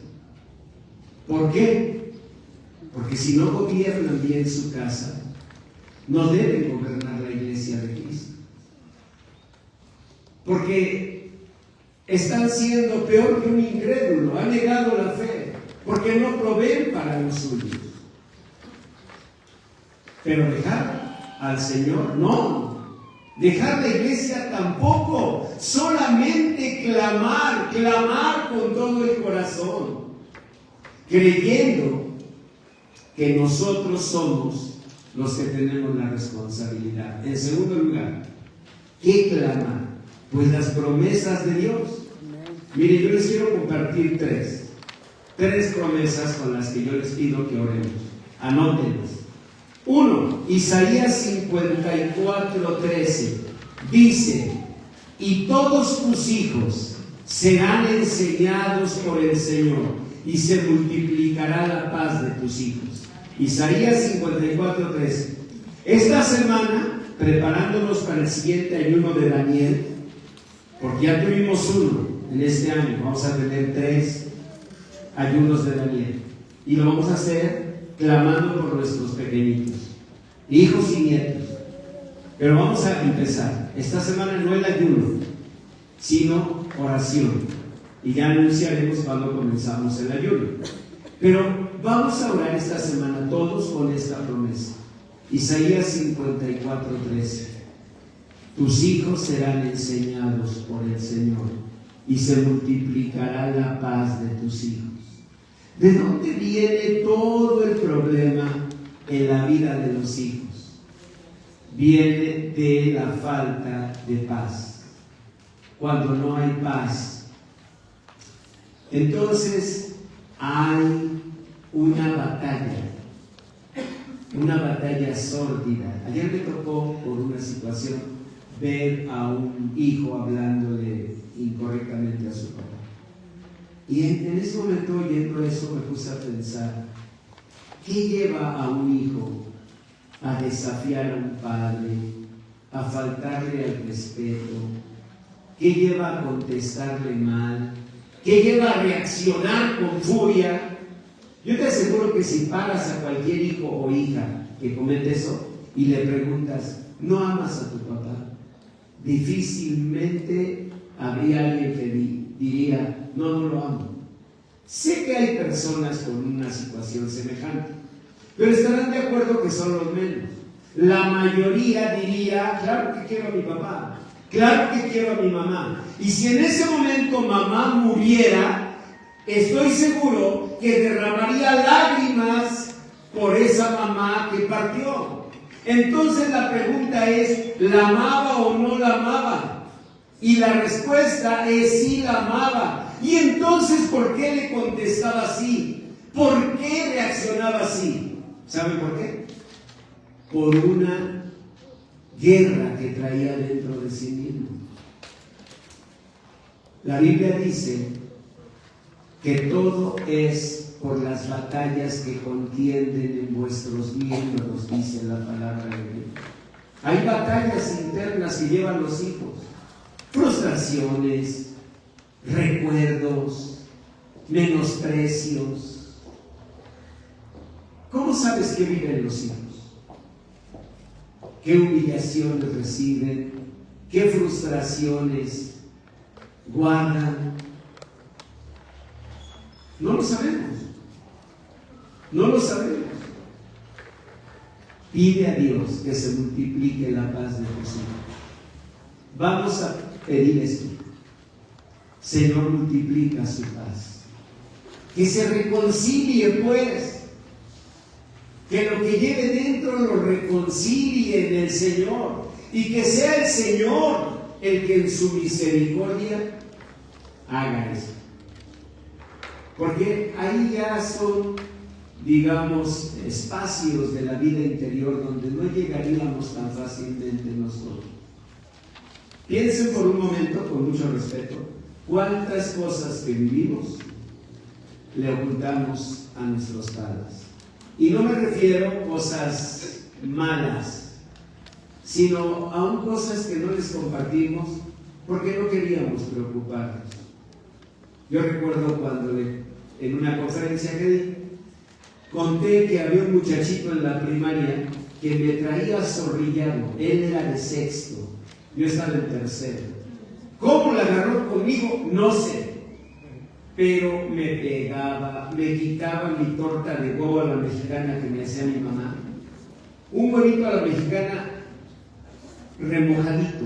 ¿Por qué? Porque si no gobiernan bien su casa, no deben gobernar la iglesia de Cristo. Porque están siendo peor que un incrédulo, han negado la fe, porque no proveen para los suyos. Pero dejar al Señor, no. Dejar la iglesia tampoco. Solamente clamar con todo el corazón, creyendo que nosotros somos los que tenemos la responsabilidad. En segundo lugar, ¿qué clamar? Pues las promesas de Dios. Miren, yo les quiero compartir tres promesas con las que yo les pido que oremos. Anótenlas. 1, Isaías 54:13 dice: y todos tus hijos serán enseñados por el Señor, y se multiplicará la paz de tus hijos. Isaías 54:13. Esta semana, preparándonos para el siguiente ayuno de Daniel, porque ya tuvimos uno en este año, vamos a tener 3 ayunos de Daniel, y lo vamos a hacer clamando por nuestros pequeñitos, hijos y nietos. Pero vamos a empezar esta semana, no el ayuno, sino oración, y ya anunciaremos cuando comenzamos el ayuno. Pero vamos a orar esta semana todos con esta promesa. Isaías 54:13. Tus hijos serán enseñados por el Señor, y se multiplicará la paz de tus hijos. ¿De dónde viene todo el problema en la vida de los hijos? Viene de la falta de paz. Cuando no hay paz, entonces hay una batalla sórdida. Ayer me tocó, por una situación, ver a un hijo hablándole incorrectamente a su papá. Y en ese momento, oyendo eso, me puse a pensar: ¿qué lleva a un hijo a desafiar a un padre, a faltarle al respeto? ¿Qué lleva a contestarle mal? ¿Qué lleva a reaccionar con furia? Yo te aseguro que si paras a cualquier hijo o hija que comete eso y le preguntas: ¿no amas a tu papá?, difícilmente habría alguien que diría: no lo amo. Sé que hay personas con una situación semejante, pero estarán de acuerdo que son los menos. La mayoría diría: claro que quiero a mi papá, claro que quiero a mi mamá. Y si en ese momento mamá muriera, estoy seguro que derramaría lágrimas por esa mamá que partió. Entonces la pregunta es, ¿la amaba o no la amaba? Y la respuesta es sí la amaba. Y entonces, ¿por qué le contestaba así? ¿Por qué reaccionaba así? ¿Saben por qué? Por una guerra que traía dentro de sí mismo. La Biblia dice que todo es por las batallas que contienden en vuestros miembros, dice la palabra de Dios. Hay batallas internas que llevan los hijos, frustraciones, recuerdos, menosprecios. ¿Cómo sabes qué viven los hijos? ¿Qué humillaciones reciben? ¿Qué frustraciones guardan? No lo sabemos. No lo sabemos. Pide a Dios que se multiplique la paz de tus hijos. Vamos a pedir esto. Señor, multiplica su paz. Que se reconcilie, pues. Que lo que lleve dentro lo reconcilie en el Señor. Y que sea el Señor el que en su misericordia haga eso. Porque ahí ya son, digamos, espacios de la vida interior donde no llegaríamos tan fácilmente nosotros. Piensen por un momento, con mucho respeto, cuántas cosas que vivimos le ocultamos a nuestros padres. Y no me refiero a cosas malas, sino aún cosas que no les compartimos porque no queríamos preocuparnos. Yo recuerdo cuando en una conferencia que di, conté que había un muchachito en la primaria que me traía zorrillado. Él era de sexto, yo estaba en tercero. ¿Cómo la agarró conmigo? No sé. Pero me pegaba, me quitaba mi torta de huevo a la mexicana que me hacía mi mamá. Un huevito a la mexicana remojadito,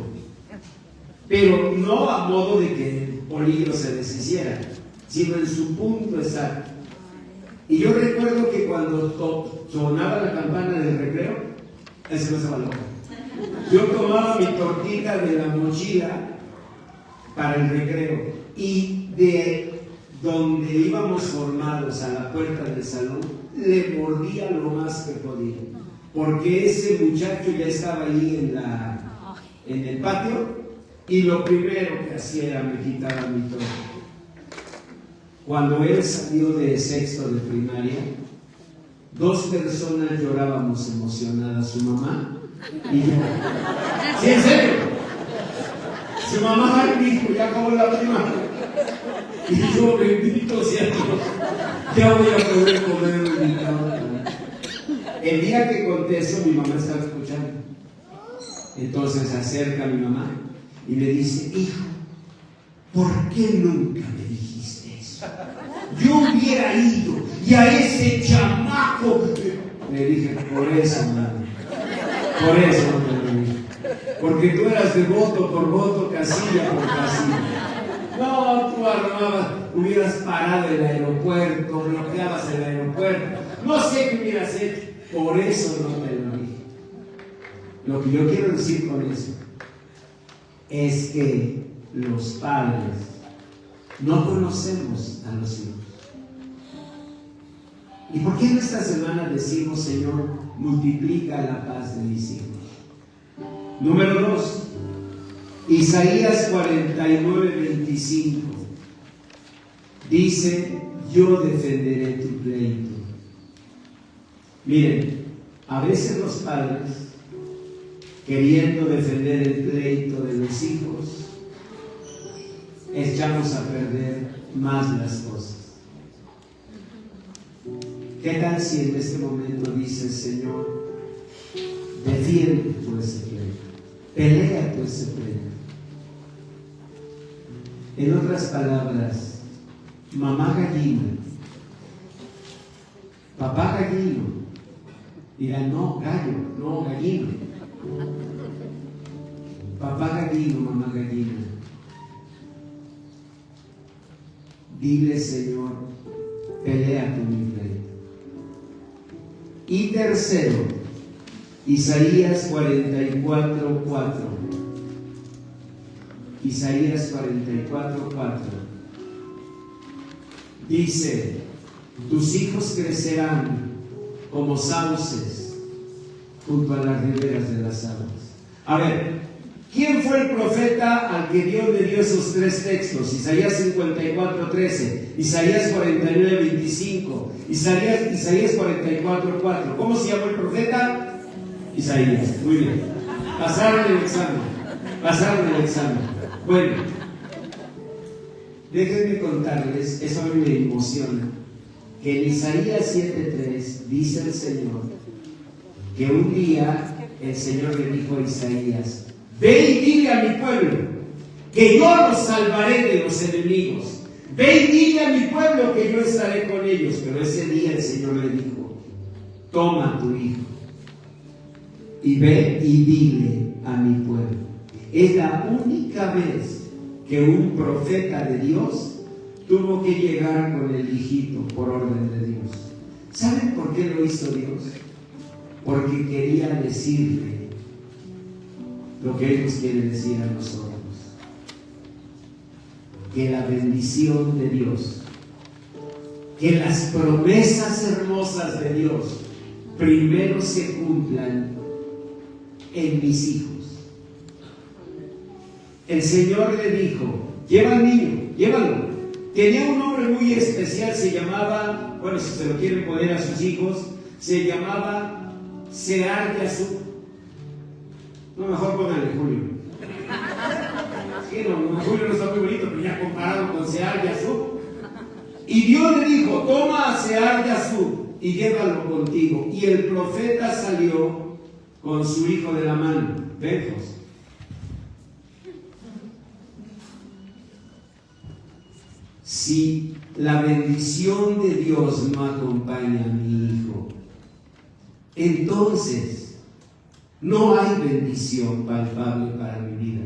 pero no a modo de que el bolillo se deshiciera, sino en su punto exacto. Y yo recuerdo que cuando sonaba la campana del recreo, él se me estaba loco. Yo tomaba mi tortita de la mochila para el recreo y de donde íbamos formados a la puerta del salón, le mordía lo más que podía, porque ese muchacho ya estaba ahí en el patio y lo primero que hacía era me quitaba mi torta. Cuando él salió de sexto de primaria, 2 personas llorábamos emocionadas, su mamá y yo. ¿Sí, en serio? Su mamá dijo, ya acabó la primaria. Y yo, bendito sea Dios, ya voy a poder comer mi torta. El día que conté eso, mi mamá estaba escuchando. Entonces se acerca a mi mamá y le dice, hijo, ¿por qué nunca me dijiste eso? Yo hubiera ido y a ese chamaco. Le dije, por eso, madre, por eso no te lo dije. Porque tú eras de voto por voto, casilla por casilla. No, tú armabas, hubieras parado el aeropuerto, bloqueabas el aeropuerto, no sé qué hubieras hecho, por eso no te lo dije. Lo que yo quiero decir con eso es que los padres no conocemos a los hijos. ¿Y por qué en esta semana decimos, Señor, multiplica la paz de mis hijos? Número 2, Isaías 49:25 dice, yo defenderé tu pleito. Miren, a veces los padres, queriendo defender el pleito de los hijos, echamos a perder más las cosas. ¿Qué tal si en este momento dices, Señor, defiende tú ese pleito, pelea tú ese pleito? En otras palabras, mamá gallina, papá gallino, dirá, no, gallo, no, gallino. Papá gallino, mamá gallina, dile, Señor, pelea tú mi pleito. Y tercero, Isaías 44:4. Isaías 44:4. Dice: tus hijos crecerán como sauces junto a las riberas de las aguas. A ver, ¿quién fue el profeta al que Dios le dio esos tres textos? Isaías 54:13, Isaías 49:25, Isaías 44:4. ¿Cómo se llamó el profeta? Isaías. Muy bien. Pasaron el examen. Bueno, déjenme contarles, eso a mí me emociona, que en Isaías 7:3 dice el Señor que un día el Señor le dijo a Isaías: ve y dile a mi pueblo que yo los salvaré de los enemigos. Ve y dile a mi pueblo que yo estaré con ellos. Pero ese día el Señor le dijo: toma a tu hijo y ve y dile a mi pueblo. Es la única vez que un profeta de Dios tuvo que llegar con el hijito por orden de Dios. ¿Saben por qué lo hizo Dios? Porque quería decirle lo que Él nos quiere decir a nosotros: que la bendición de Dios, que las promesas hermosas de Dios primero se cumplan en mis hijos. El Señor le dijo: lleva al niño, llévalo. Tenía un nombre muy especial, se llamaba, bueno, si se lo quieren poner a sus hijos, se llamaba Sear-Yashub. No, mejor pónganle Julio. Sí, no, Julio no está muy bonito, pero ya comparado con Sear-Yashub. Y Dios le dijo: toma a Sear-Yashub y llévalo contigo. Y el profeta salió con su hijo de la mano, lejos. Si la bendición de Dios no acompaña a mi hijo, entonces no hay bendición palpable para mi vida.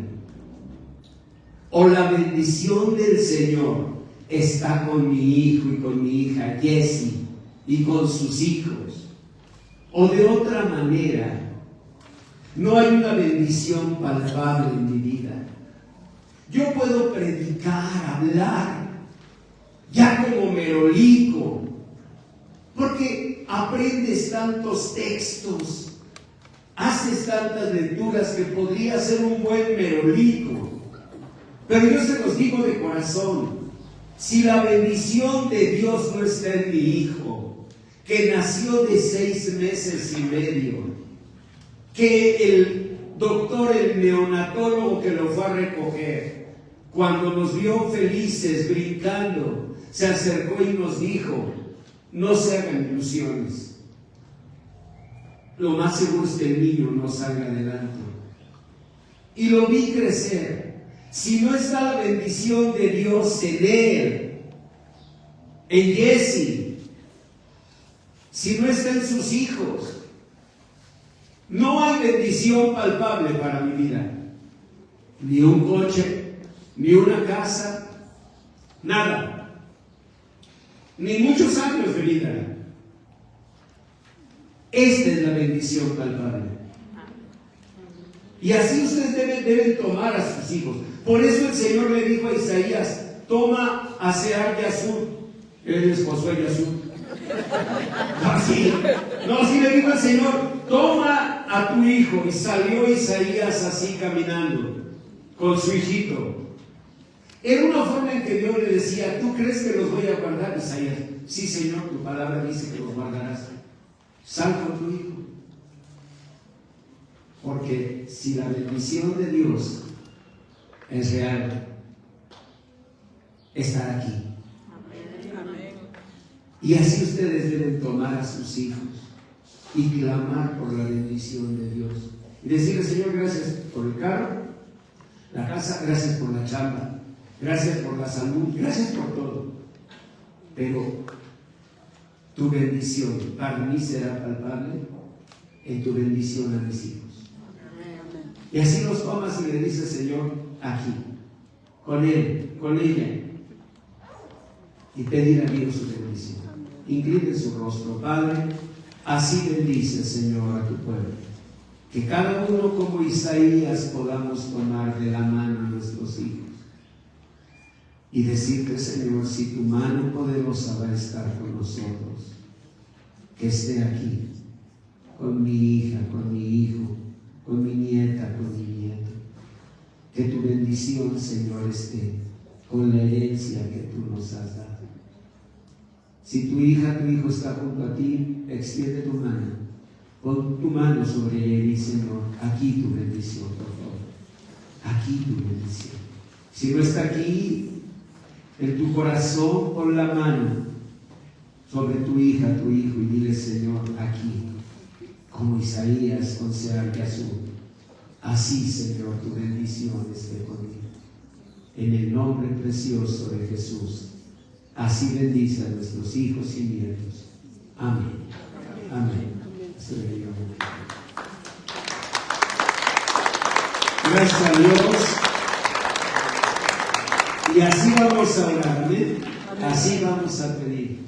O la bendición del Señor está con mi hijo y con mi hija Jessie y con sus hijos, o de otra manera no hay una bendición palpable en mi vida. Yo puedo predicar, hablar ya como merolico, porque aprendes tantos textos, haces tantas lecturas que podría ser un buen merolico. Pero yo se los digo de corazón: si la bendición de Dios no está en mi hijo, que nació de 6 meses y medio, que el doctor, el neonatólogo que lo fue a recoger, cuando nos vio felices, brincando, se acercó y nos dijo: no se hagan ilusiones, lo más seguro es que el niño no salga adelante. Y lo vi crecer. Si no está la bendición de Dios en él, en Jessie, si no está en sus hijos, no hay bendición palpable para mi vida. Ni un coche, ni una casa, nada. Ni muchos años de vida. Esta es la bendición palpable. Y así ustedes deben tomar a sus hijos. Por eso el Señor le dijo a Isaías: toma a Sear-Yashub. Él es Josué-Yashub. Sí le dijo el Señor: toma a tu hijo. Y salió Isaías así caminando con su hijito. Era una forma en que Dios le decía: ¿tú crees que los voy a guardar, Isaías? Sí, Señor, tu palabra dice que los guardarás. Sal con tu hijo. Porque si la bendición de Dios es real, estará aquí. Amén. Y así ustedes deben tomar a sus hijos y clamar por la bendición de Dios. Y decirle: Señor, gracias por el carro, la casa, gracias por la chamba, gracias por la salud, gracias por todo. Pero tu bendición para mí será palpable en tu bendición a mis hijos. Y así los tomas y le dices: Señor, aquí, con él, con ella, y pedir a Dios su bendición. Incline su rostro. Padre, Así bendice, Señor, a tu pueblo. Que cada uno como Isaías podamos tomar de la mano a nuestros hijos y decirte, Señor, si tu mano poderosa va a estar con nosotros, que esté aquí, con mi hija, con mi hijo, con mi nieta, con mi nieto. Que tu bendición, Señor, esté con la herencia que tú nos has dado. Si tu hija, tu hijo está junto a ti, extiende tu mano. Pon tu mano sobre él y, Señor, aquí tu bendición, por favor. Aquí tu bendición. Si no está aquí, en tu corazón, pon la mano sobre tu hija, tu hijo, y dile, Señor, aquí, como Isaías con Sear Yasú. Así, Señor, tu bendición esté conmigo. En el nombre precioso de Jesús. Así bendice a nuestros hijos y nietos. Amén. Amén. Gracias a Dios. Y así vamos a orar, ¿eh? Así vamos a pedir.